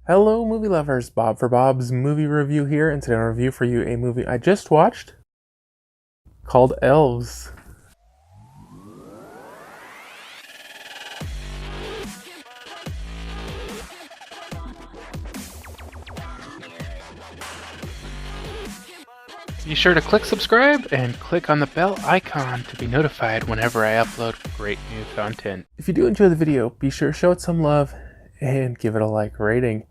Hello, movie lovers. Bob for Bob's Movie Review here, and today I'll review for you a movie I just watched called Elves. Be sure to click subscribe and click on the bell icon to be notified whenever I upload great new content. If you do enjoy the video, be sure to show it some love and give it a like rating.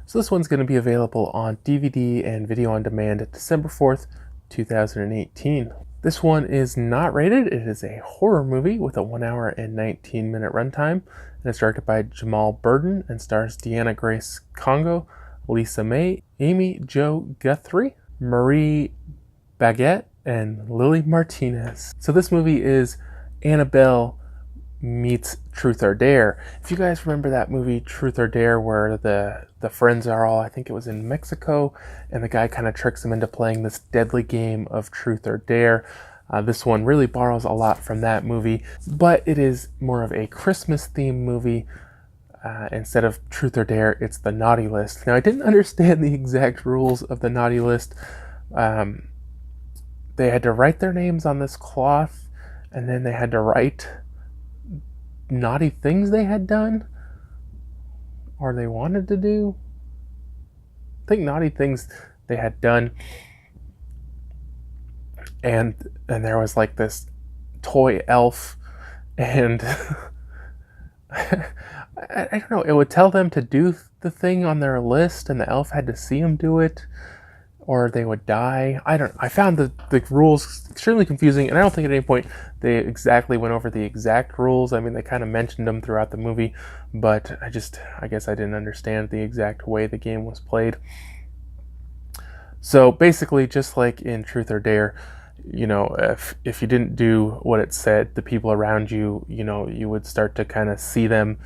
So this one's going to be available on DVD and video on demand December 4th, 2018. This one is not rated. It is a horror movie with a 1 hour and 19-minute runtime. And it's directed by Jamaal and stars Deanna Grace Congo, Lisa May, Amy Jo Guthrie, Marie Baggett, and Lily Martinez. So this movie is Annabelle meets Truth or Dare. If you guys remember that movie Truth or Dare, where the friends are all, I think it was in Mexico, and the guy kind of tricks them into playing this deadly game of Truth or Dare. This one really borrows a lot from that movie, but it is more of a Christmas themed movie. Instead of Truth or Dare, it's the Naughty List. Now, I didn't understand the exact rules of the Naughty List. They had to write their names on this cloth, and then they had to write naughty things they had done or they wanted to do. I think naughty things they had done, and there was like this toy elf, and I don't know, it would tell them to do the thing on their list, and the elf had to see them do it or they would die. I found the rules extremely confusing, and I don't think at any point they exactly went over the exact rules. I mean, they kind of mentioned them throughout the movie, but I guess I didn't understand the exact way the game was played. So basically, just like in Truth or Dare, you know, if you didn't do what it said, the people around you, you know, you would start to kind of see them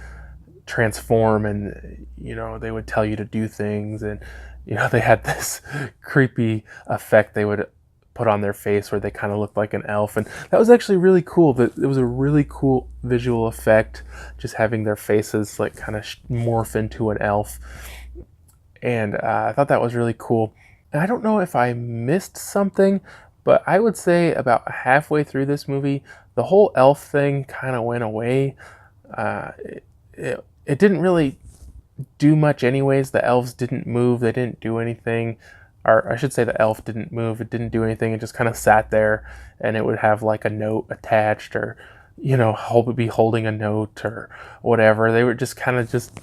transform, and, you know, they would tell you to do things, and, you know, they had this creepy effect they would put on their face where they kind of looked like an elf, and that was actually really cool. It was a really cool visual effect, just having their faces like kind of morph into an elf, and I thought that was really cool. And I don't know if I missed something, but I would say about halfway through this movie, the whole elf thing kind of went away. It didn't really do much anyways. The elves didn't move. They didn't do anything. Or I should say the elf didn't move. It didn't do anything. It just kind of sat there, and it would have like a note attached, or, you know, be holding a note or whatever. They were just kind of just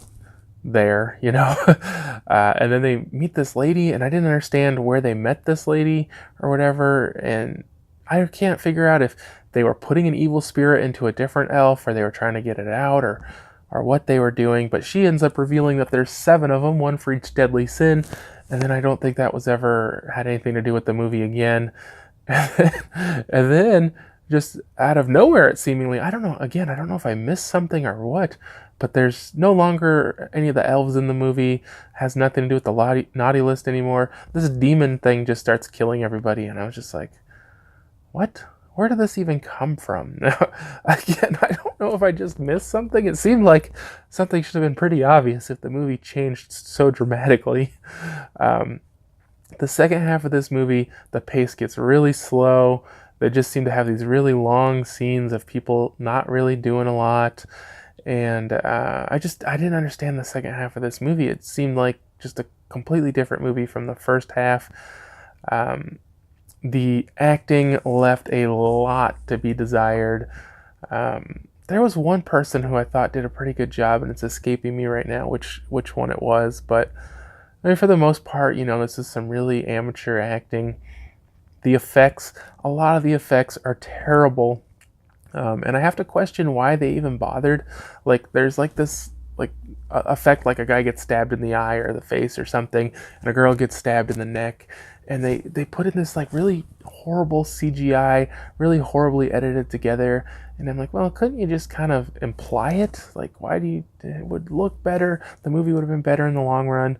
there, you know. And then they meet this lady, and I didn't understand where they met this lady or whatever, and I can't figure out if they were putting an evil spirit into a different elf, or they were trying to get it out, or what they were doing. But she ends up revealing that there's 7 of them, 1 for each deadly sin, and then I don't think that was ever had anything to do with the movie again. And then just out of nowhere, it seemingly, I don't know if I missed something or what, but there's no longer any of the elves in the movie. Has nothing to do with the naughty list anymore. This demon thing just starts killing everybody, and I was just like, what? Where did this even come from? Now, again, I don't know if I just missed something. It seemed like something should have been pretty obvious if the movie changed so dramatically. The second half of this movie, the pace gets really slow. They just seem to have these really long scenes of people not really doing a lot. And I didn't understand the second half of this movie. It seemed like just a completely different movie from the first half. The acting left a lot to be desired. There was one person who I thought did a pretty good job, and it's escaping me right now which one it was. But I mean, for the most part, you know, this is some really amateur acting. The effects, a lot of the effects are terrible. And I have to question why they even bothered. Like, there's like this effect, like a guy gets stabbed in the eye or the face or something, and a girl gets stabbed in the neck, and they put in this like really horrible CGI, really horribly edited together. And I'm like, well, couldn't you just kind of imply it? Like, why do you? It would look better. The movie would have been better in the long run.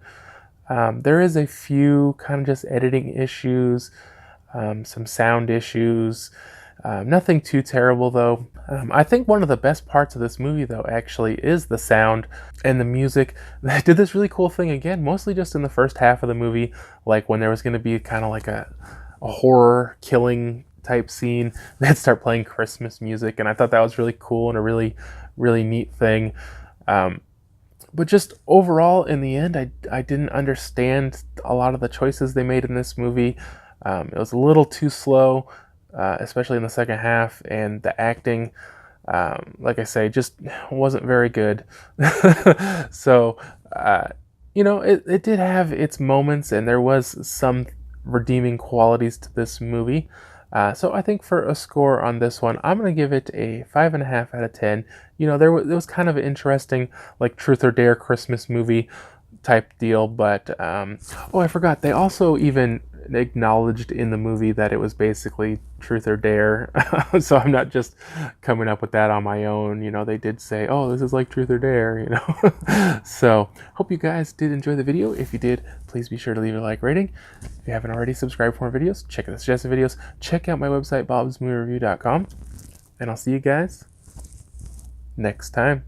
There is a few kind of just editing issues, some sound issues, Nothing too terrible though. I think one of the best parts of this movie though actually is the sound and the music. They did this really cool thing again, mostly just in the first half of the movie, like when there was going to be kind of like a horror killing type scene, they'd start playing Christmas music, and I thought that was really cool and a really neat thing. But just overall, in the end, I didn't understand a lot of the choices they made in this movie. It was a little too slow, especially in the second half, and the acting, like I say, just wasn't very good. So, it did have its moments, and there was some redeeming qualities to this movie. So I think for a score on this one, I'm going to give it a 5.5 out of 10. There was kind of an interesting, like, truth or dare Christmas movie type deal, but, oh, I forgot. They also even acknowledged in the movie that it was basically truth or dare. So I'm not just coming up with that on my own. They did say, oh, this is like truth or dare, So hope you guys did enjoy the video. If you did, please be sure to leave a like rating. If you haven't already, subscribe for more videos. Check out the suggested videos. Check out my website, BOBSMOVIEREVIEW.com. And I'll see you guys next time.